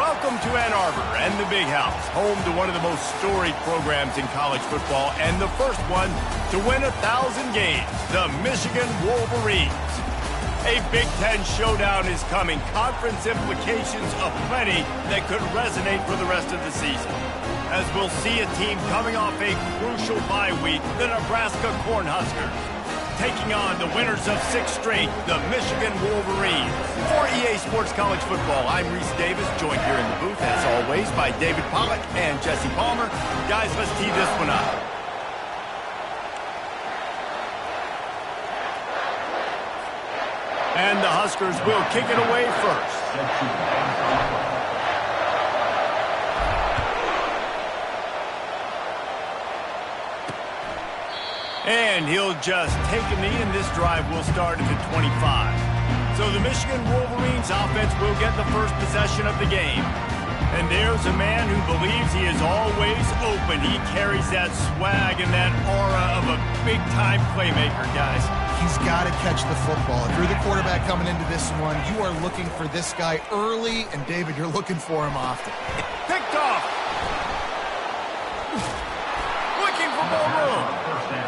Welcome to Ann Arbor and the Big House, home to one of the most storied programs in college football and the first one to win 1,000 games, the Michigan Wolverines. A Big Ten showdown is coming, conference implications aplenty that could resonate for the rest of the season. As we'll see a team coming off a crucial bye week, the Nebraska Cornhuskers, taking on the winners of 6 straight, the Michigan Wolverines. For EA Sports College Football, I'm Reese Davis, joined here in the booth, as always, by David Pollack and Jesse Palmer. Guys, let's tee this one up. And the Huskers will kick it away first. And he'll just take a knee, and this drive will start at the 25. So the Michigan Wolverines offense will get the first possession of the game. And there's a man who believes he is always open. He carries that swag and that aura of a big-time playmaker, guys. He's got to catch the football. If you're the quarterback coming into this one, you are looking for this guy early, and David, you're looking for him often. Picked off. Looking for more room.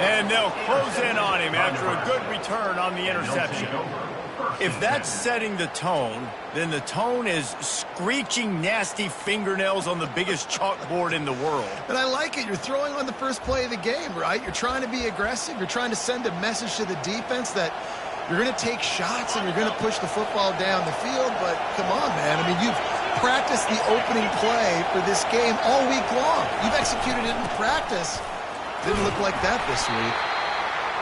And they'll close in on him after a good return on the interception. If that's setting the tone, then the tone is screeching nasty fingernails on the biggest chalkboard in the world. But I like it. You're throwing on the first play of the game, right? You're trying to be aggressive. You're trying to send a message to the defense that you're going to take shots and you're going to push the football down the field. But come on, man. I mean, you've practiced the opening play for this game all week long. You've executed it in practice. Didn't look like that this week.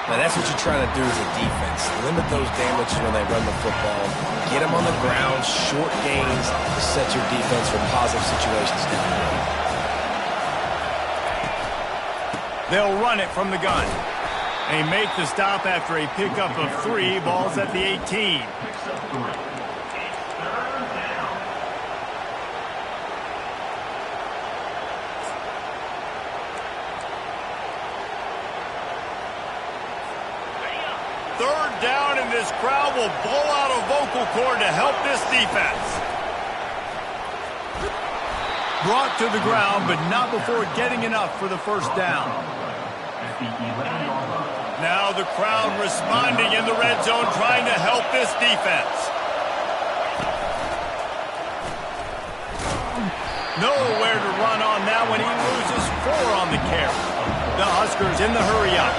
Now that's what you're trying to do as a defense. Limit those damages when they run the football. Get them on the ground, short gains to set your defense for positive situations down the road. They'll run it from the gun. They make the stop after a pickup of 3. Ball's at the 18. Third down, and this crowd will blow out a vocal cord to help this defense. Brought to the ground, but not before getting enough for the first down. Now the crowd responding in the red zone, trying to help this defense. Nowhere to run on that one. He loses 4 on the carry. The Huskers in the hurry up.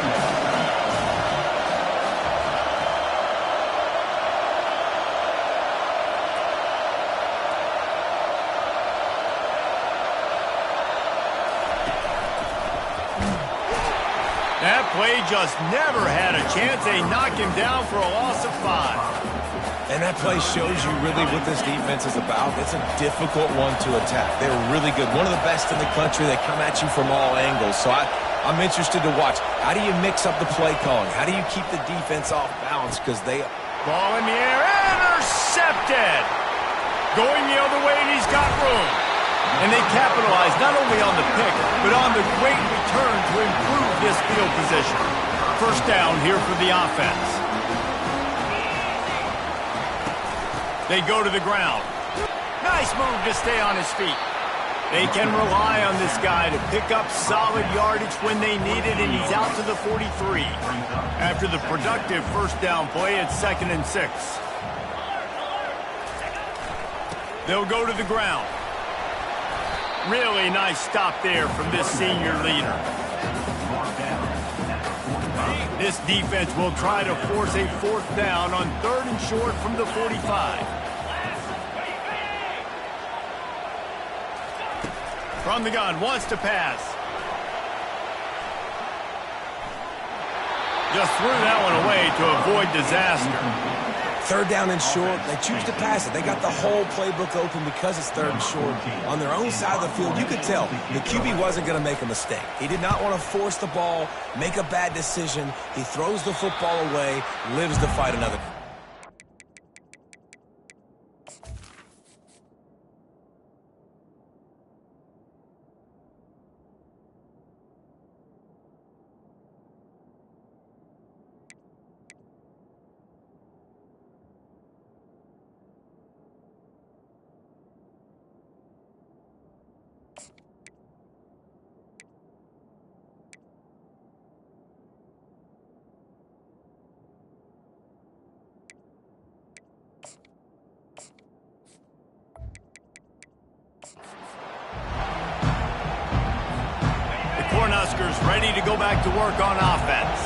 That play just never had a chance. They knock him down for a loss of 5. And that play shows you really what this defense is about. It's a difficult one to attack. They're really good. One of the best in the country. They come at you from all angles. So I'm interested to watch. How do you mix up the play calling? How do you keep the defense off balance? Because they... Ball in the air. Intercepted. Going the other way, and he's got room. And they capitalize not only on the pick, but on the great return to improve this field position. First down here for the offense. They go to the ground. Nice move to stay on his feet. They can rely on this guy to pick up solid yardage when they need it, and he's out to the 43. After the productive first down play, it's 2nd and 6. They'll go to the ground. Really nice stop there from this senior leader. This defense will try to force a 4th down on 3rd and short from the 45. From the gun, wants to pass. Just threw that one away to avoid disaster. 3rd down and short, they choose to pass it. They got the whole playbook open because it's 3rd and short. On their own side of the field, you could tell the QB wasn't going to make a mistake. He did not want to force the ball, make a bad decision. He throws the football away, lives to fight another. Cornhuskers ready to go back to work on offense.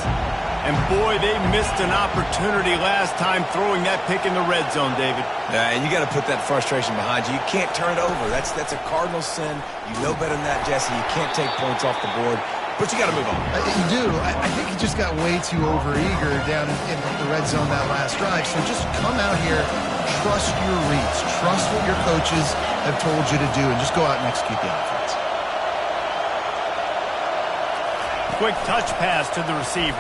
And boy, they missed an opportunity last time throwing that pick in the red zone, David. And you got to put that frustration behind you. You can't turn it over. That's a cardinal sin. You know better than that, Jesse. You can't take points off the board, but you got to move on. You do. I think he just got way too overeager down in the red zone that last drive. So just come out here, trust your reads, trust what your coaches have told you to do, and just go out and execute the offense. Quick touch pass to the receiver.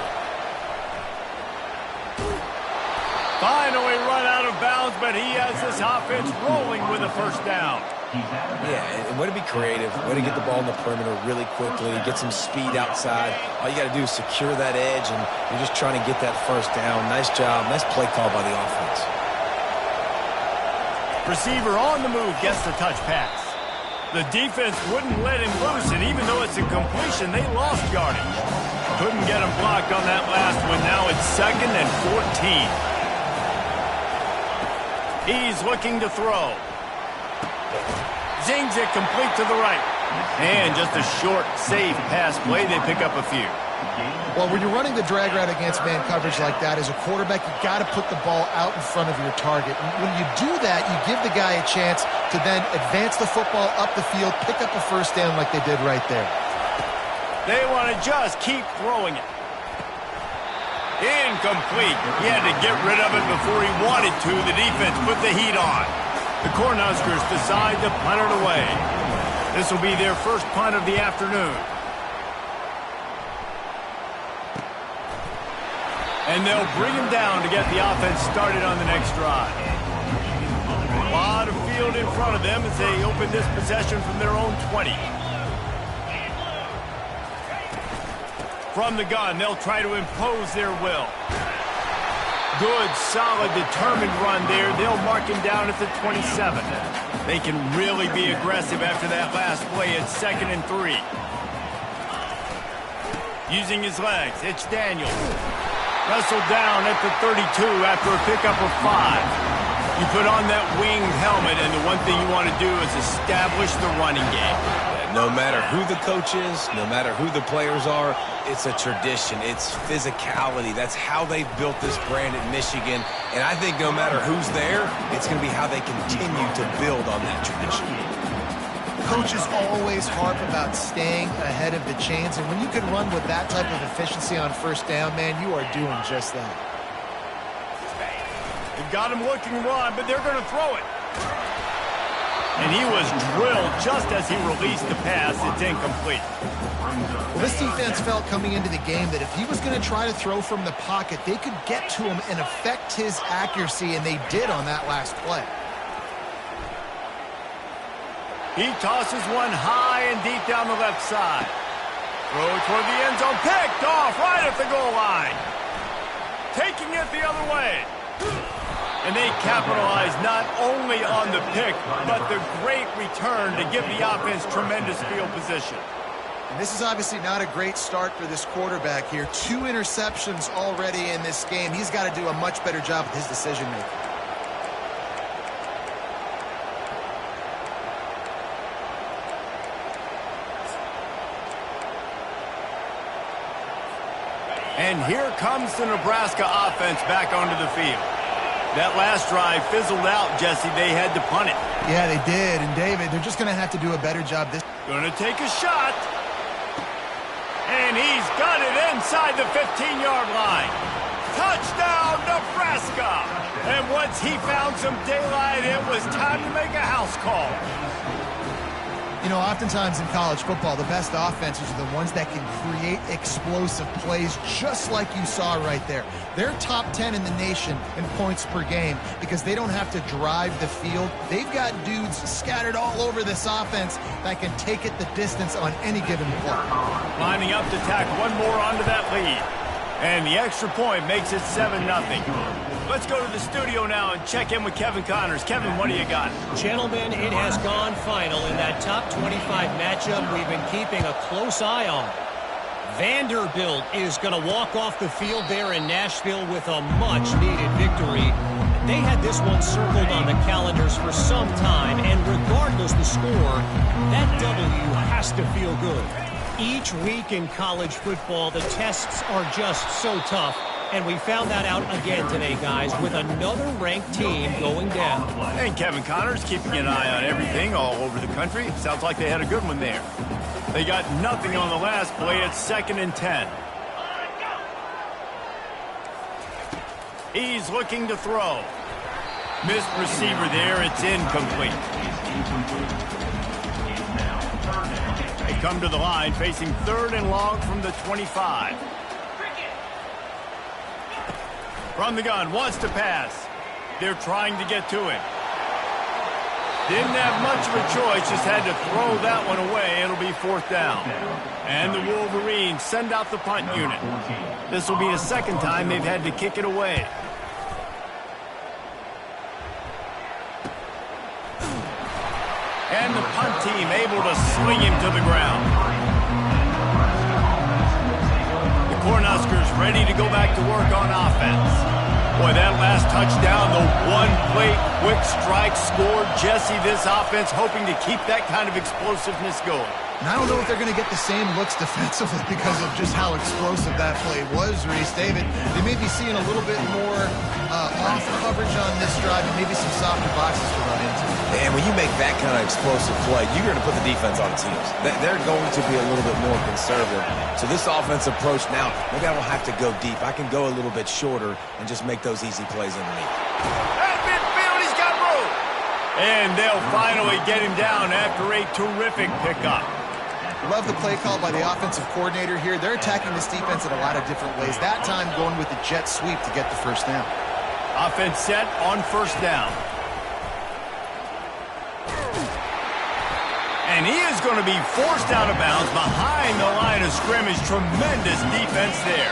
Finally run out of bounds, but he has this offense rolling with a first down. Yeah, and way to be creative, way to get the ball in the perimeter really quickly, get some speed outside. All you got to do is secure that edge, and you're just trying to get that first down. Nice job. Nice play call by the offense. Receiver on the move gets the touch pass. The defense wouldn't let him loose, and even though it's a completion, they lost yardage. Couldn't get him blocked on that last one. Now it's 2nd and 14. He's looking to throw. Zings it complete to the right. And just a short, safe pass play. They pick up a few. Well, when you're running the drag route against man coverage like that, as a quarterback, you got to put the ball out in front of your target. And when you do that, you give the guy a chance to then advance the football up the field, pick up a first down like they did right there. They want to just keep throwing it. Incomplete. He had to get rid of it before he wanted to. The defense put the heat on. The Cornhuskers decide to punt it away. This will be their first punt of the afternoon. And they'll bring him down to get the offense started on the next drive. A lot of field in front of them as they open this possession from their own 20. From the gun, they'll try to impose their will. Good, solid, determined run there. They'll mark him down at the 27. They can really be aggressive after that last play. It's 2nd and 3. Using his legs, it's Daniels. Wrestled down at the 32 after a pickup of 5. You put on that winged helmet, and the one thing you want to do is establish the running game. No matter who the coach is, no matter who the players are, it's a tradition. It's physicality. That's how they've built this brand at Michigan. And I think no matter who's there, it's going to be how they continue to build on that tradition. Coaches always harp about staying ahead of the chains, and when you can run with that type of efficiency on first down, man, you are doing just that. They've got him looking run, but they're going to throw it. And he was drilled just as he released the pass. It's incomplete. Well, this defense felt coming into the game that if he was going to try to throw from the pocket, they could get to him and affect his accuracy, and they did on that last play. He tosses one high and deep down the left side. Throw toward the end zone. Picked off right at the goal line. Taking it the other way. And they capitalize not only on the pick, but the great return to give the offense tremendous field position. And this is obviously not a great start for this quarterback here. 2 interceptions already in this game. He's got to do a much better job with his decision-making. And here comes the Nebraska offense back onto the field. That last drive fizzled out, Jesse. They had to punt it. Yeah, they did. And, David, they're just going to have to do a better job this. Going to take a shot. And he's got it inside the 15-yard line. Touchdown, Nebraska. And once he found some daylight, it was time to make a house call. You know, oftentimes in college football, the best offenses are the ones that can create explosive plays, just like you saw right there. They're top 10 in the nation in points per game because they don't have to drive the field. They've got dudes scattered all over this offense that can take it the distance on any given play. Lining up to tack one more onto that lead. And the extra point makes it 7-0. Let's go to the studio now and check in with Kevin Connors. Kevin, what do you got? Gentlemen, it has gone final in that top 25 matchup we've been keeping a close eye on. Vanderbilt is going to walk off the field there in Nashville with a much-needed victory. They had this one circled on the calendars for some time, and regardless the score, that W has to feel good. Each week in college football, the tests are just so tough. And we found that out again today, guys, with another ranked team going down. And Kevin Connors keeping an eye on everything all over the country. Sounds like they had a good one there. They got nothing on the last play. It's 2nd and 10. He's looking to throw. Missed receiver there. It's incomplete. They come to the line facing 3rd and long from the 25. From the gun, wants to pass. They're trying to get to it. Didn't have much of a choice, just had to throw that one away. It'll be 4th down. And the Wolverines send out the punt unit. This will be the 2nd time they've had to kick it away. And the punt team able to sling him to the ground. The Cornhuskers ready to go back to work on offense. Boy, that last touchdown, the one-play quick strike scored. Jesse, this offense hoping to keep that kind of explosiveness going. And I don't know if they're going to get the same looks defensively because of just how explosive that play was, Reese. David, they may be seeing a little bit more off coverage on this drive and maybe some softer boxes to run into. And when you make that kind of explosive play, you're going to put the defense on its heels. They're going to be a little bit more conservative. So this offense approach now, maybe I don't have to go deep. I can go a little bit shorter and just make those easy plays underneath. At midfield, he's got room. And they'll finally get him down after a terrific pickup. Love the play call by the offensive coordinator here. They're attacking this defense in a lot of different ways. That time going with the jet sweep to get the 1st down. Offense set on 1st down. And he is going to be forced out of bounds behind the line of scrimmage. Tremendous defense there.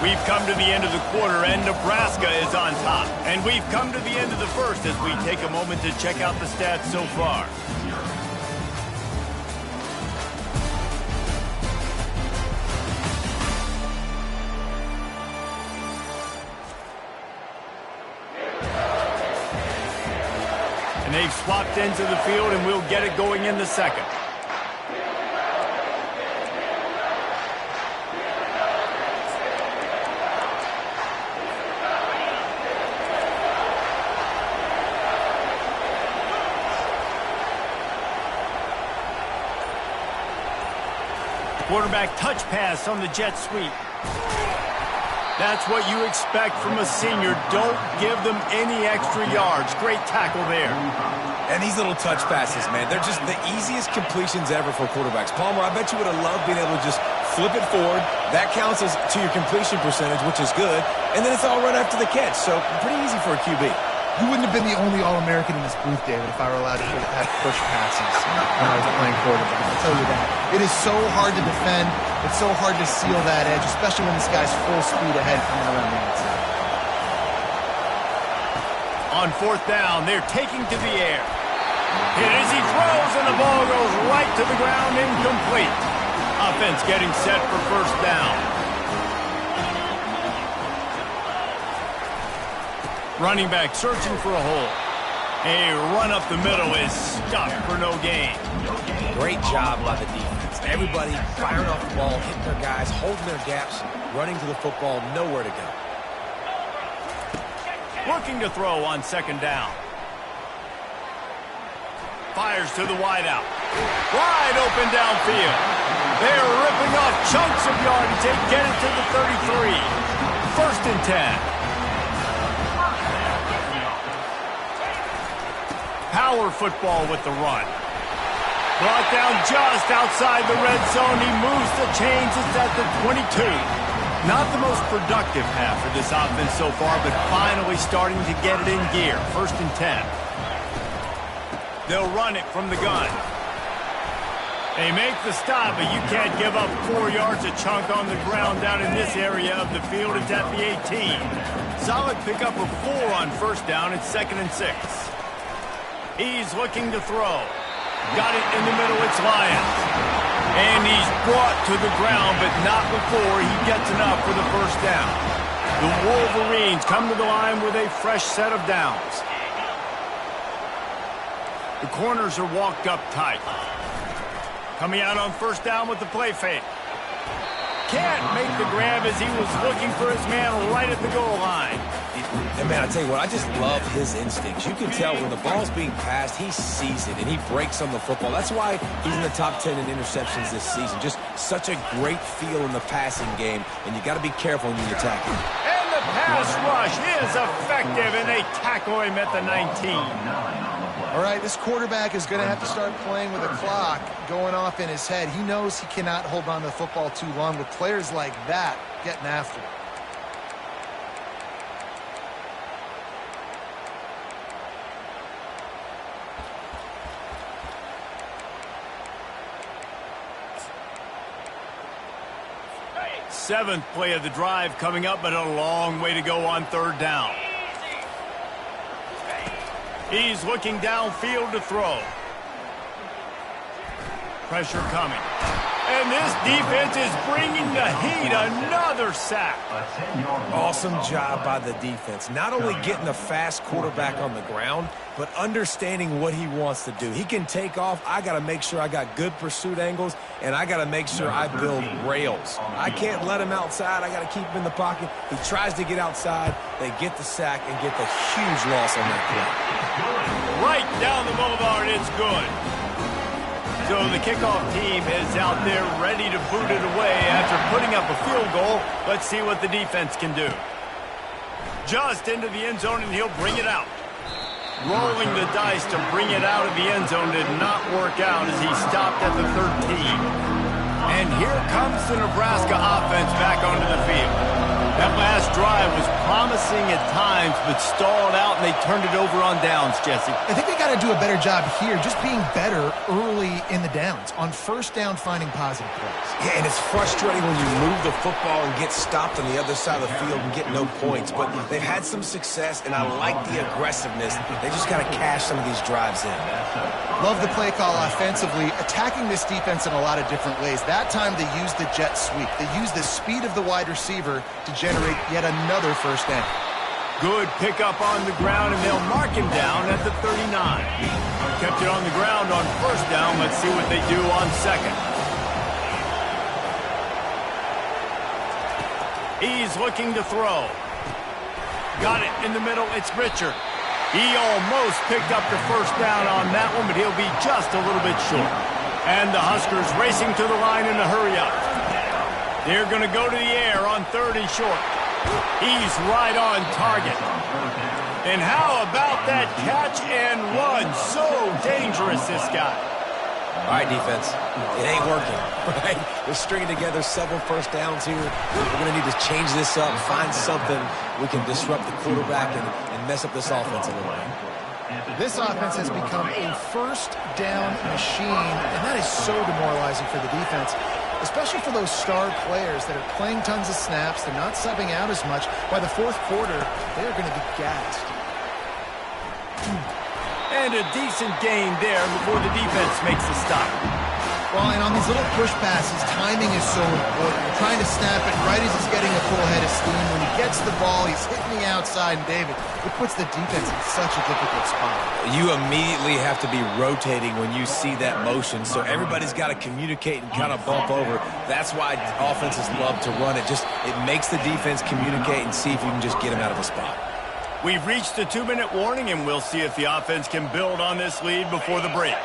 We've come to the end of the quarter, and Nebraska is on top. And we've come to the end of the 1st as we take a moment to check out the stats so far. And they've swapped into the field, and we'll get it going in the 2nd. Quarterback touch pass on the jet sweep. That's what you expect from a senior. Don't give them any extra yards. Great tackle there. And these little touch passes, man, they're just the easiest completions ever for quarterbacks. Palmer, I bet you would have loved being able to just flip it forward. That counts as to your completion percentage, which is good. And then it's all right after the catch. So pretty easy for a QB. You wouldn't have been the only All-American in this booth, David, if I were allowed to have push passes when I was playing quarterback. I'll tell you that. It is so hard to defend. It's so hard to seal that edge, especially when this guy's full speed ahead coming around the outside. On 4th down, they're taking to the air. Hit as he throws, and the ball goes right to the ground, incomplete. Offense getting set for 1st down. Running back searching for a hole. A run up the middle is stopped for no gain. Great job by the defense. Everybody firing off the ball, hitting their guys, holding their gaps, running to the football, nowhere to go. Looking to throw on 2nd down. Fires to the wideout. Wide open downfield. They're ripping off chunks of yardage. They get it to the 33. 1st and 10. Power football with the run. Brought down just outside the red zone. He moves the chains. It's at the 22. Not the most productive half for this offense so far, but finally starting to get it in gear. 1st and 10. They'll run it from the gun. They make the stop, but you can't give up 4 yards a chunk on the ground down in this area of the field. It's at the 18. Solid pickup of 4 on 1st down. It's 2nd and 6. He's looking to throw. Got it in the middle. It's Lyons. And he's brought to the ground, but not before he gets enough for the 1st down. The Wolverines come to the line with a fresh set of downs. The corners are walked up tight. Coming out on first down with the play fake. Can't make the grab as he was looking for his man right at the goal line. And man, I tell you what, I just love his instincts. You can tell when the ball's being passed, he sees it, and he breaks on the football. That's why he's in the top 10 in interceptions this season. Just such a great feel in the passing game, and you got to be careful when you attack him. And the pass rush is effective, and they tackle him at the 19. All right, this quarterback is going to have to start playing with a clock going off in his head. He knows he cannot hold on to the football too long with players like that getting after him. Seventh play of the drive coming up, but a long way to go on third down. He's looking downfield to throw. Pressure coming. And this defense is bringing the heat. Another sack. Awesome job by the defense. Not only getting a fast quarterback on the ground, but understanding what he wants to do. He can take off. I got to make sure I got good pursuit angles, and I got to make sure I build rails. I can't let him outside. I got to keep him in the pocket. He tries to get outside. They get the sack and get the huge loss on that play. Right down the boulevard. It's good. So the kickoff team is out there ready to boot it away after putting up a field goal. Let's see what the defense can do. Just into the end zone, and he'll bring it out. Rolling the dice to bring it out of the end zone did not work out as he stopped at the 13. And here comes the Nebraska offense back onto the field. That last drive was promising at times, but stalled out, and they turned it over on downs, Jesse. I think they got to do a better job here, just being better early in the downs, on first down finding positive plays. Yeah, and it's frustrating when you move the football and get stopped on the other side of the field and get no points. But they've had some success, and I like the aggressiveness. They just got to cash some of these drives in. Love the play call offensively, attacking this defense in a lot of different ways. That time they used the jet sweep. They used the speed of the wide receiver to generate yet another first down. Good pickup on the ground, and they'll mark him down at the 39. Kept it on the ground on first down. Let's see what they do on second. He's looking to throw. Got it in the middle. It's Richard. He almost picked up the first down on that one, but he'll be just a little bit short. And the Huskers racing to the line in a hurry up. They're going to go to the air on third and short. He's right on target. And how about that catch and run? So dangerous, this guy. All right, defense. It ain't working, right? We're stringing together several first downs here. We're going to need to change this up, find something we can disrupt the quarterback and mess up this offense a little bit. This offense has become a first down machine, and that is so demoralizing for the defense, especially for those star players that are playing tons of snaps. They're not subbing out as much. By the fourth quarter, they're going to be gassed. And a decent gain there before the defense makes the stop. Well, and on these little push passes, timing is so important. You're trying to snap it right as he's getting a full head of steam. When he gets the ball, he's hitting the outside, and David, it puts the defense in such a difficult spot. You immediately have to be rotating when you see that motion, so everybody's got to communicate and kind of bump over. That's why offenses love to run it. It makes the defense communicate and see if you can just get him out of a spot. We've reached the 2-minute warning, and we'll see if the offense can build on this lead before the break.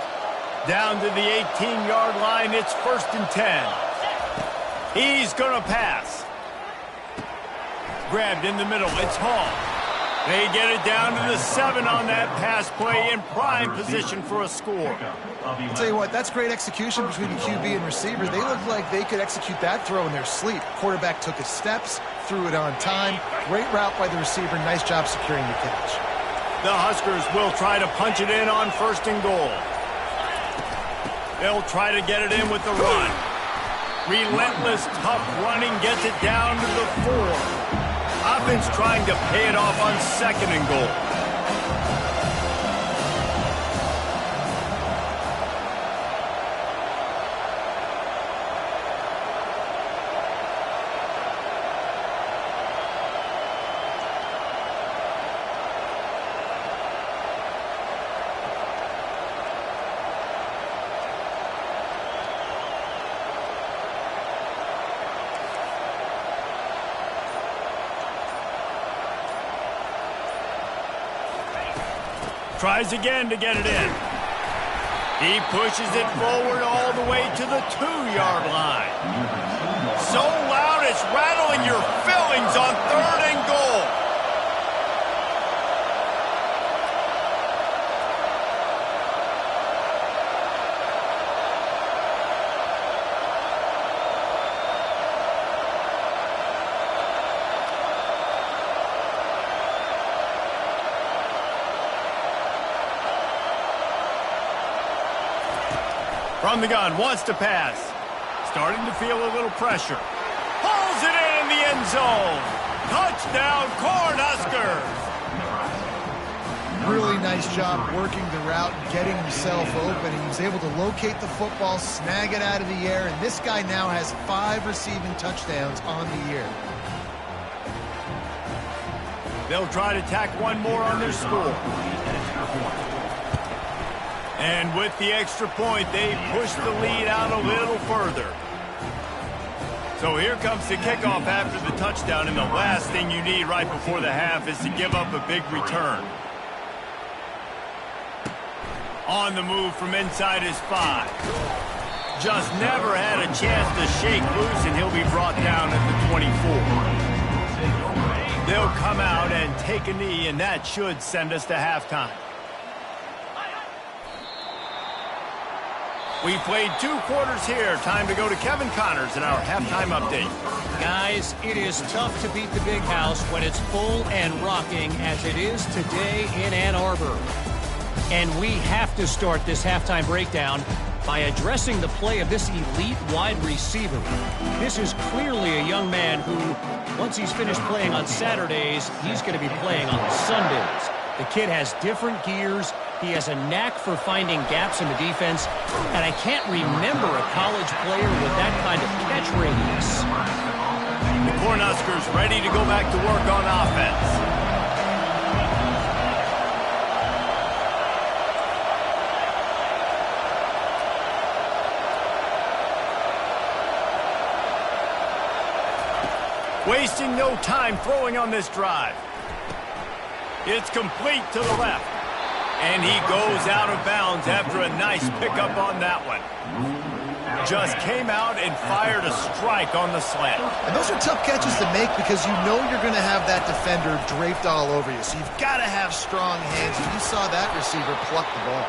Down to the 18-yard line, it's 1st and 10. He's going to pass. Grabbed in the middle, it's Hall. They get it down to the 7 on that pass play, in prime position for a score. I'll tell you what, that's great execution between the QB and receiver. They look like they could execute that throw in their sleep. Quarterback took his steps, threw it on time. Great route by the receiver. Nice job securing the catch. The Huskers will try to punch it in on 1st and goal. They'll try to get it in with the run. Relentless, tough running gets it down to the 4. Offense trying to pay it off on 2nd and goal. Tries again to get it in. He pushes it forward all the way to the 2-yard line. So loud it's rattling your fillings on 3rd and goal. From the gun, wants to pass. Starting to feel a little pressure. Hauls it in the end zone. Touchdown, Cornhuskers. Really nice job working the route and getting himself open. He was able to locate the football, snag it out of the air, and this guy now has 5 receiving touchdowns on the year. They'll try to tack one more on their score. And with the extra point, they push the lead out a little further. So here comes the kickoff after the touchdown, and the last thing you need right before the half is to give up a big return. On the move from inside his 5. Just never had a chance to shake loose, and he'll be brought down at the 24. They'll come out and take a knee, and that should send us to halftime. We've played 2 quarters here. Time to go to Kevin Connors in our halftime update. Guys, it is tough to beat the Big House when it's full and rocking as it is today in Ann Arbor. And we have to start this halftime breakdown by addressing the play of this elite wide receiver. This is clearly a young man who, once he's finished playing on Saturdays, he's going to be playing on Sundays. The kid has different gears. He has a knack for finding gaps in the defense, and I can't remember a college player with that kind of catch radius. The Cornhuskers ready to go back to work on offense. Wasting no time throwing on this drive. It's complete to the left. And he goes out of bounds after a nice pickup on that one. Just came out and fired a strike on the slant. And those are tough catches to make because you know you're going to have that defender draped all over you. So you've got to have strong hands. And you saw that receiver pluck the ball.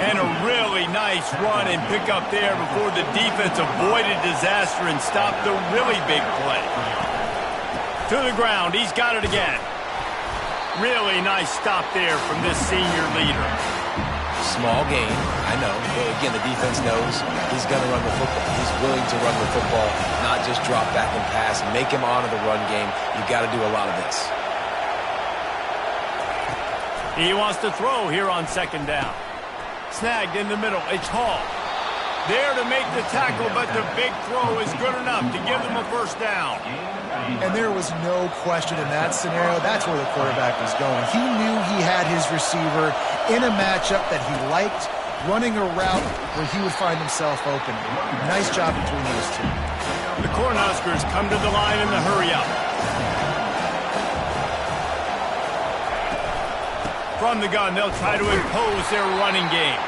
And a really nice run and pickup there before the defense avoided disaster and stopped the really big play. To the ground. He's got it again. Really nice stop there from this senior leader. Small gain, I know. But again, the defense knows he's going to run the football. He's willing to run the football, not just drop back and pass. Make him honor the run game. You've got to do a lot of this. He wants to throw here on 2nd down. Snagged in the middle. It's Hall. There to make the tackle, but the big throw is good enough to give them a 1st down. And there was no question in that scenario. That's where the quarterback was going. He knew he had his receiver in a matchup that he liked, running a route where he would find himself open. Nice job between those two. The Cornhuskers come to the line in the hurry-up. From the gun, they'll try to impose their running game.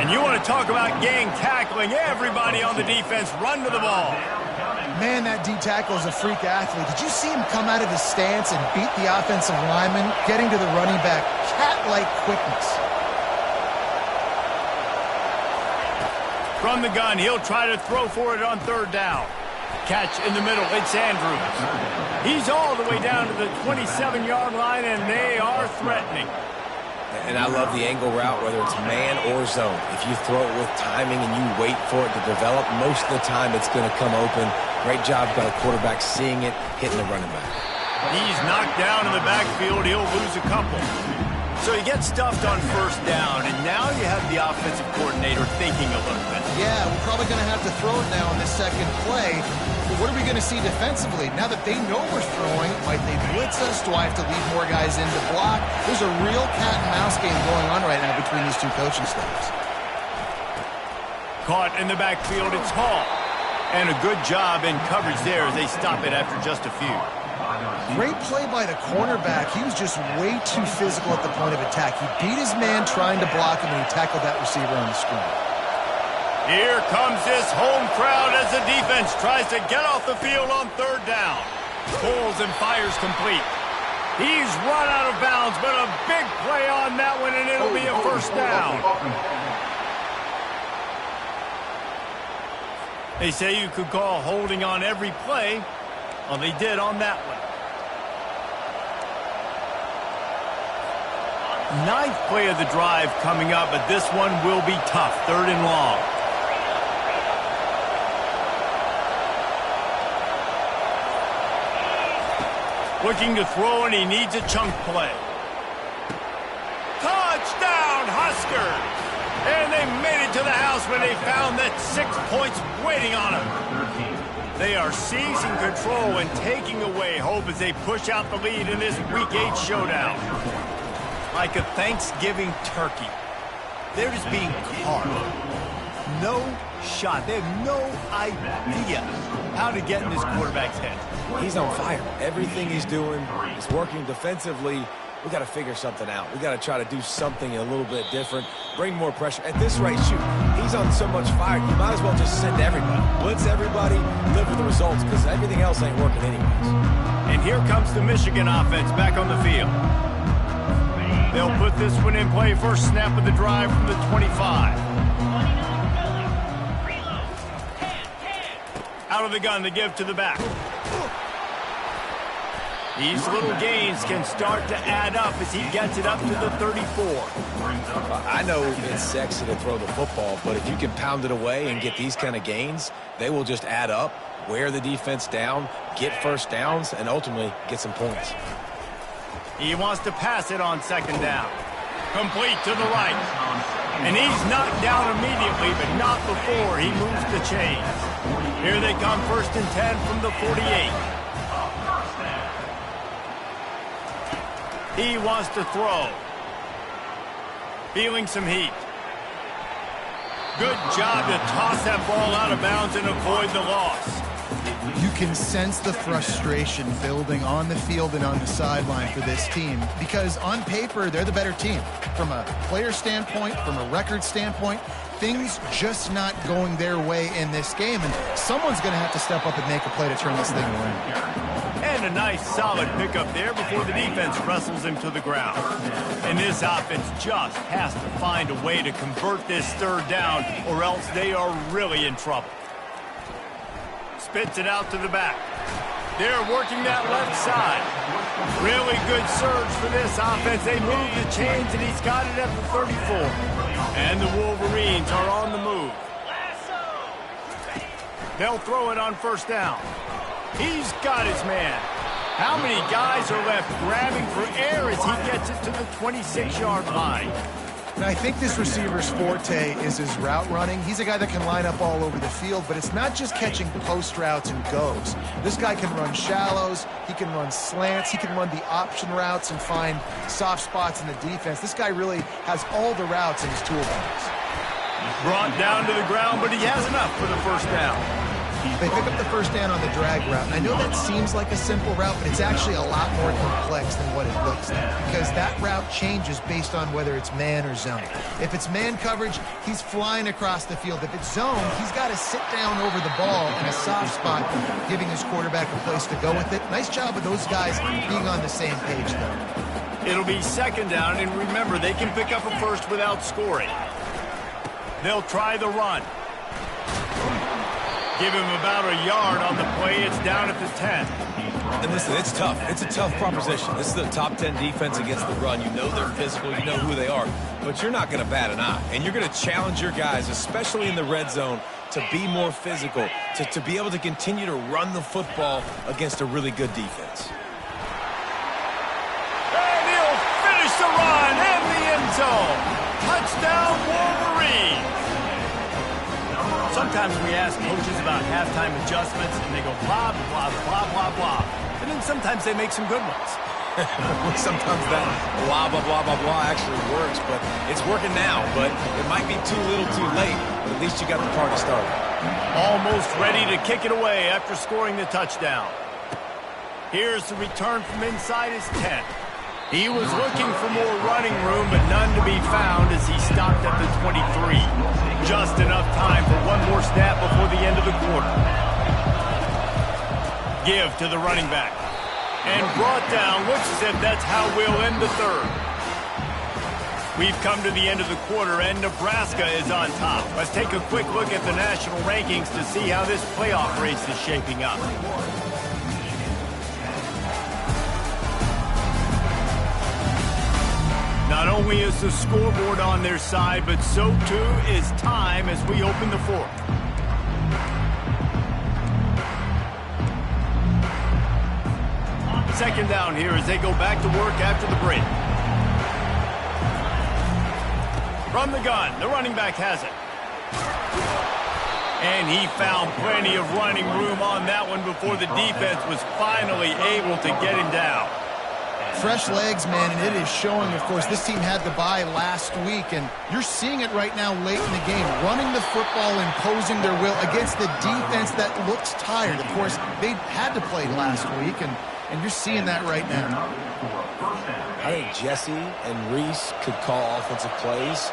And you want to talk about gang tackling. Everybody on the defense run to the ball. Man, that D-tackle is a freak athlete. Did you see him come out of his stance and beat the offensive lineman, getting to the running back? Cat-like quickness. From the gun, he'll try to throw for it on 3rd down. Catch in the middle. It's Andrews. He's all the way down to the 27-yard line, and they are threatening. And I love the angle route, whether it's man or zone. If you throw it with timing and you wait for it to develop, most of the time it's going to come open. Great job by the quarterback seeing it, hitting the running back. He's knocked down in the backfield. He'll lose a couple. So he gets stuffed on 1st down, and now you have the offensive coordinator thinking a little bit. Yeah, we're probably going to have to throw it now on this 2nd play. But what are we going to see defensively? Now that they know we're throwing, might they blitz us? Do I have to leave more guys in to block? There's a real cat and mouse game going on right now between these 2 coaching staffs. Caught in the backfield, it's Hall. And a good job in coverage there as they stop it after just a few. Great play by the cornerback. He was just way too physical at the point of attack. He beat his man trying to block him, and he tackled that receiver on the screen. Here comes this home crowd as the defense tries to get off the field on third down. Pulls and fires complete. He's run out of bounds, but a big play on that one, and it'll be a first down. They say you could call holding on every play. Well, they did on that one. Ninth play of the drive coming up, but this one will be tough. Third and long. Looking to throw, and he needs a chunk play. Touchdown, Huskers! And they made it to the house when they found that 6 points waiting on them. They are seizing control and taking away hope as they push out the lead in this Week 8 showdown. Like a Thanksgiving turkey, they're just being carved. No shot. They have no idea how to get in this quarterback's head. He's on fire. Everything he's doing is working defensively. We got to figure something out. We got to try to do something a little bit different, bring more pressure. At this rate, shoot, he's on so much fire, you might as well just send everybody. Blitz everybody, live with the results, because everything else ain't working anyways. And here comes the Michigan offense back on the field. They'll put this one in play. First snap of the drive from the 25. Out of the gun to give to the back. These little gains can start to add up as he gets it up to the 34. I know it's sexy to throw the football, but if you can pound it away and get these kind of gains, they will just add up, wear the defense down, get first downs, and ultimately get some points. He wants to pass it on second down. Complete to the right. And he's knocked down immediately, but not before he moves the chains. Here they come, 1st and 10 from the 48. He wants to throw. Feeling some heat. Good job to toss that ball out of bounds and avoid the loss. You can sense the frustration building on the field and on the sideline for this team because on paper, they're the better team. From a player standpoint, from a record standpoint, things just not going their way in this game, and someone's going to have to step up and make a play to turn this thing around. And a nice solid pickup there before the defense wrestles him to the ground. And this offense just has to find a way to convert this third down or else they are really in trouble. Spits it out to the back. They're working that left side. Really good surge for this offense. They move the chains, and he's got it at the 34. And the Wolverines are on the move. They'll throw it on first down. He's got his man. How many guys are left grabbing for air as he gets it to the 26-yard line? And I think this receiver's forte is his route running. He's a guy that can line up all over the field, but it's not just catching post routes and goes. This guy can run shallows, he can run slants, he can run the option routes and find soft spots in the defense. This guy really has all the routes in his toolbox. Brought down to the ground, but he has enough for the first down. They pick up the first down on the drag route. And I know that seems like a simple route, but it's actually a lot more complex than what it looks like because that route changes based on whether it's man or zone. If it's man coverage, he's flying across the field. If it's zone, he's got to sit down over the ball in a soft spot, giving his quarterback a place to go with it. Nice job of those guys being on the same page, though. It'll be second down, and remember, they can pick up a first without scoring. They'll try the run. Give him about a yard on the play. It's down at the 10. And listen, it's tough. It's a tough proposition. This is the top 10 defense against the run. You know they're physical. You know who they are. But you're not going to bat an eye. And you're going to challenge your guys, especially in the red zone, to be more physical, to be able to continue to run the football against a really good defense. And he'll finish the run in the end zone. Touchdown, Wolverines. Sometimes we ask coaches about halftime adjustments, and they go blah, blah, blah, blah, blah. And then sometimes they make some good ones. Sometimes that blah, blah, blah, blah, blah actually works, but it's working now. But it might be too little too late, but at least you got the party started. Almost ready to kick it away after scoring the touchdown. Here's the return from inside his 10. He was looking for more running room, but none to be found as he stopped at the 23. Just enough time for one more snap before the end of the quarter. Give to the running back. And brought down. Looks as if that's how we'll end the third. We've come to the end of the quarter, and Nebraska is on top. Let's take a quick look at the national rankings to see how this playoff race is shaping up. Not only is the scoreboard on their side, but so too is time as we open the fourth. Second down here as they go back to work after the break. From the gun, the running back has it. And he found plenty of running room on that one before the defense was finally able to get him down. Fresh legs, man, and it is showing, of course, this team had the bye last week, and you're seeing it right now late in the game. Running the football, imposing their will against the defense that looks tired. Of course, they had to play last week, and you're seeing that right now. I think Jesse and Reese could call offensive plays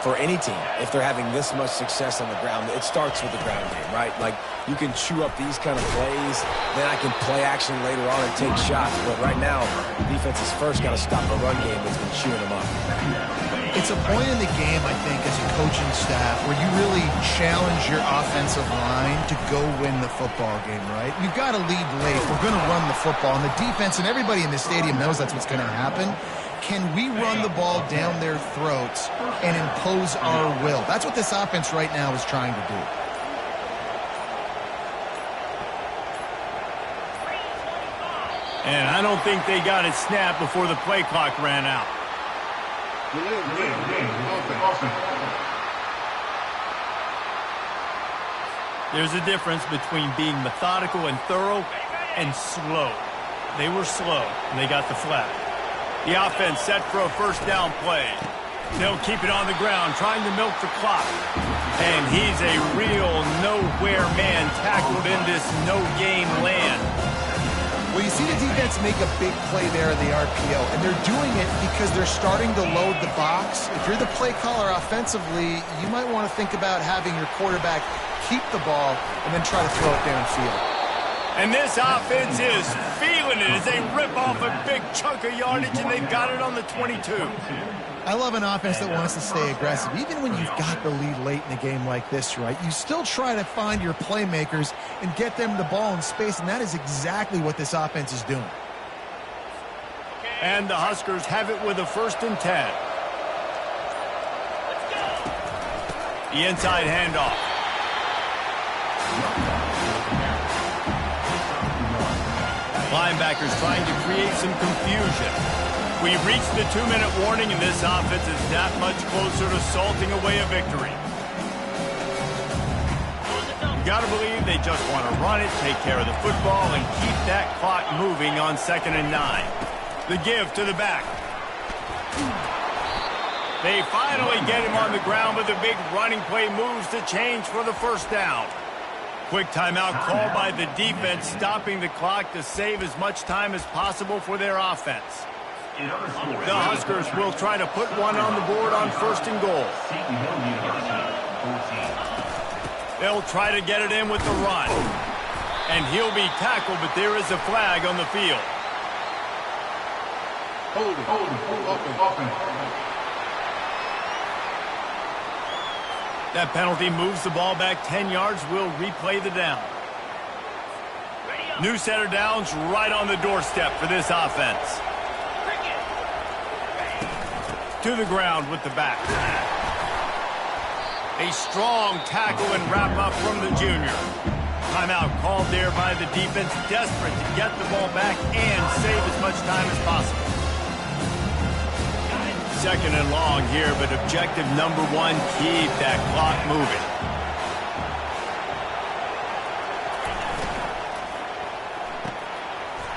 for any team if they're having this much success on the ground. It starts with the ground game, right? Like, you can chew up these kind of plays, then I can play action later on and take shots. But right now, defense has first got to stop the run game that's been chewing them up. It's a point in the game, I think, as a coaching staff, where you really challenge your offensive line to go win the football game, right? You've got to lead late. We're going to run the football. And the defense and everybody in the stadium knows that's what's going to happen. Can we run the ball down their throats and impose our will? That's what this offense right now is trying to do. And I don't think they got it snapped before the play clock ran out. There's a difference between being methodical and thorough and slow. They were slow, and they got the flag. The offense set for a first down play. They'll keep it on the ground, trying to milk the clock. And he's a real nowhere man tackled in this no-game land. Well, you see the defense make a big play there in the RPO, and they're doing it because they're starting to load the box. If you're the play caller offensively, you might want to think about having your quarterback keep the ball and then try to throw it downfield. And this offense is feeling it as they rip off a big chunk of yardage, and they've got it on the 22. I love an offense that wants to stay aggressive. Even when you've got the lead late in a game like this, right, you still try to find your playmakers and get them the ball in space, and that is exactly what this offense is doing. And the Huskers have it with a 1st and 10. The inside handoff. Linebackers trying to create some confusion. We've reached the 2-minute warning, and this offense is that much closer to salting away a victory. You got to believe they just want to run it, take care of the football, and keep that clock moving on 2nd and 9. The give to the back. They finally get him on the ground, but the big running play moves the change for the first down. Quick timeout called by the defense, stopping the clock to save as much time as possible for their offense. The Huskers will try to put one on the board on 1st and goal. They'll try to get it in with the run. And he'll be tackled, but there is a flag on the field. That penalty moves the ball back 10 yards. We'll replay the down. New set of downs right on the doorstep for this offense. To the ground with the back. A strong tackle and wrap up from the junior. Timeout called there by the defense, desperate to get the ball back and save as much time as possible. 2nd and long here, but objective number 1, keep that clock moving.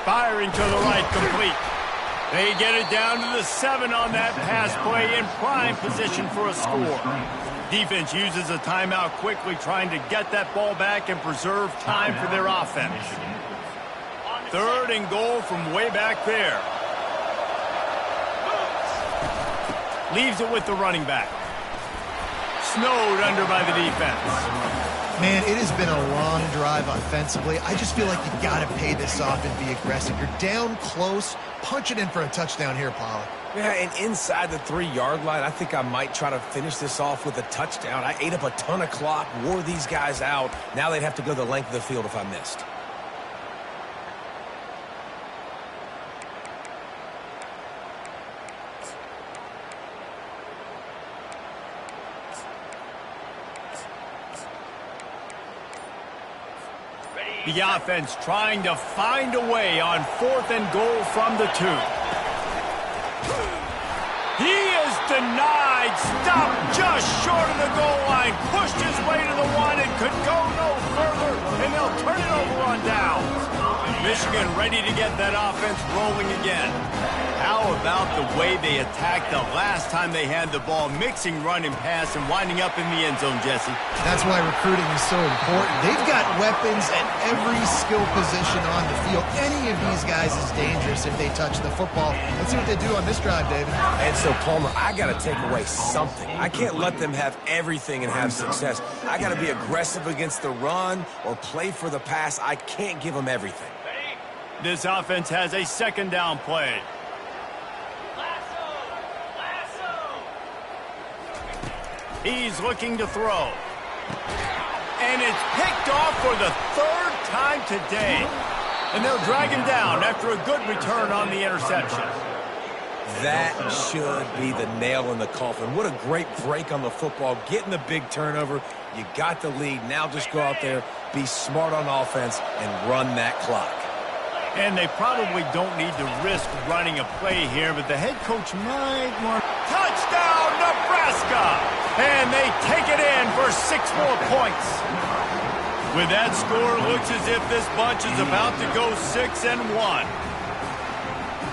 Firing to the right, complete. They get it down to the 7 on that pass play, in prime position for a score. Defense uses a timeout quickly, trying to get that ball back and preserve time for their offense. 3rd and goal from way back there. Leaves it with the running back. Snowed under by the defense. Man, it has been a long drive offensively. I just feel like you got to pay this off and be aggressive. You're down close. Punch it in for a touchdown here, Pollard. Yeah, and inside the 3-yard line, I think I might try to finish this off with a touchdown. I ate up a ton of clock, wore these guys out. Now they'd have to go the length of the field if I missed. The offense trying to find a way on 4th and goal from the 2. He is denied. Stopped just short of the goal line. Pushed his way to the 1 and could go no further. And they'll turn it over on downs. Michigan ready to get that offense rolling again. How about the way they attacked the last time they had the ball, mixing run and pass and winding up in the end zone, Jesse? That's why recruiting is so important. They've got weapons at every skill position on the field. Any of these guys is dangerous if they touch the football. Let's see what they do on this drive, David. And so, Palmer, I got to take away something. I can't let them have everything and have success. I got to be aggressive against the run or play for the pass. I can't give them everything. This offense has a 2nd down play. He's looking to throw. And it's picked off for the 3rd time today. And they'll drag him down after a good return on the interception. That should be the nail in the coffin. What a great break on the football. Getting the big turnover. You got the lead. Now just go out there, be smart on offense, and run that clock. And they probably don't need to risk running a play here, but the head coach might want... Touchdown, Nebraska! And they take it in for 6 more points. With that score, looks as if this bunch is about to go 6-1.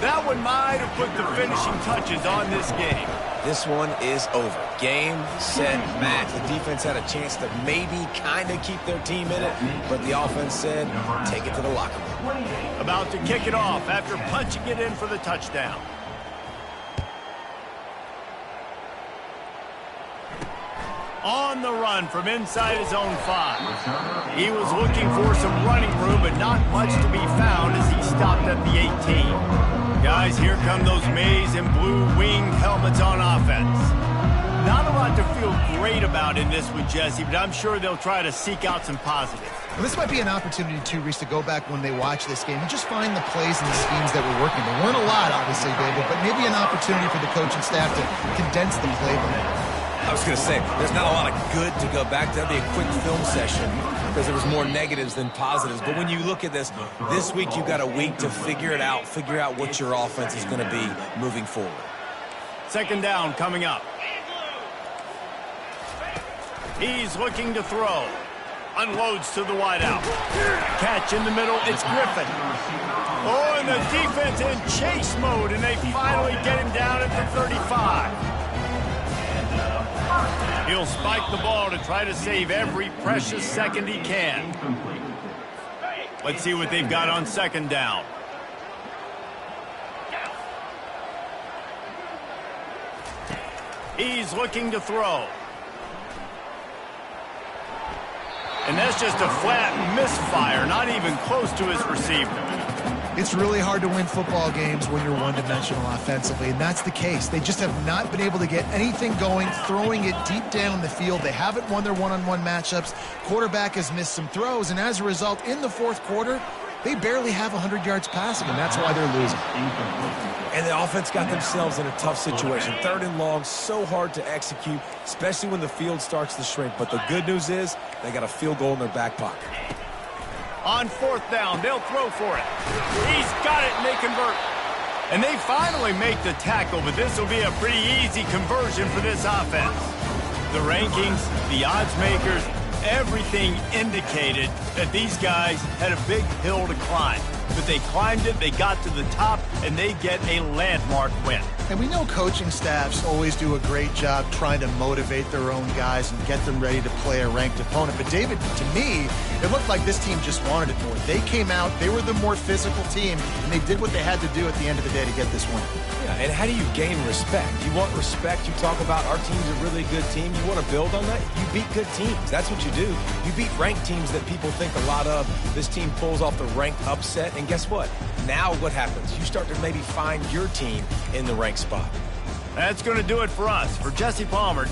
That one might have put the finishing touches on this game. This one is over. Game, set, match. The defense had a chance to maybe kind of keep their team in it, but the offense said, take it to the locker room. About to kick it off after punching it in for the touchdown. On the run from inside his own 5. He was looking for some running room, but not much to be found as he stopped at the 18. Guys, here come those maize and blue winged helmets on offense. Not a lot to feel great about in this one, Jesse, but I'm sure they'll try to seek out some positives. Well, this might be an opportunity, too, Reese, to go back when they watch this game and just find the plays and the schemes that were working. There weren't a lot, obviously, David, but maybe an opportunity for the coaching staff to condense the playbook. I was going to say, there's not a lot of good to go back to. That'd be a quick film session because there was more negatives than positives. But when you look at this week you've got a week to figure it out, figure out what your offense is going to be moving forward. 2nd down coming up. He's looking to throw. Unloads to the wideout. Catch in the middle, it's Griffin. Oh, and the defense in chase mode, and they finally get him down at the 35. He'll spike the ball to try to save every precious second he can. Let's see what they've got on 2nd down. He's looking to throw. And that's just a flat misfire, not even close to his receiver. It's really hard to win football games when you're one-dimensional offensively, and that's the case. They just have not been able to get anything going, throwing it deep down the field. They haven't won their one-on-one matchups. Quarterback has missed some throws, and as a result, in the 4th quarter, they barely have 100 yards passing, and that's why they're losing. And the offense got themselves in a tough situation. 3rd and long, so hard to execute, especially when the field starts to shrink. But the good news is they got a field goal in their back pocket. On 4th down, they'll throw for it. He's got it, and they convert. And they finally make the tackle, but this will be a pretty easy conversion for this offense. The rankings, the odds makers, everything indicated that these guys had a big hill to climb. But they climbed it, they got to the top, and they get a landmark win. And we know coaching staffs always do a great job trying to motivate their own guys and get them ready to play a ranked opponent. But David, to me, it looked like this team just wanted it more. They came out, they were the more physical team, and they did what they had to do at the end of the day to get this win. Yeah, and how do you gain respect? You want respect. You talk about our team's a really good team. You want to build on that? You beat good teams. That's what you do. You beat ranked teams that people think a lot of. This team pulls off the ranked upset, and guess what? Now what happens? You start to maybe find your team in the ranked spot. That's going to do it for us. For Jesse Palmer,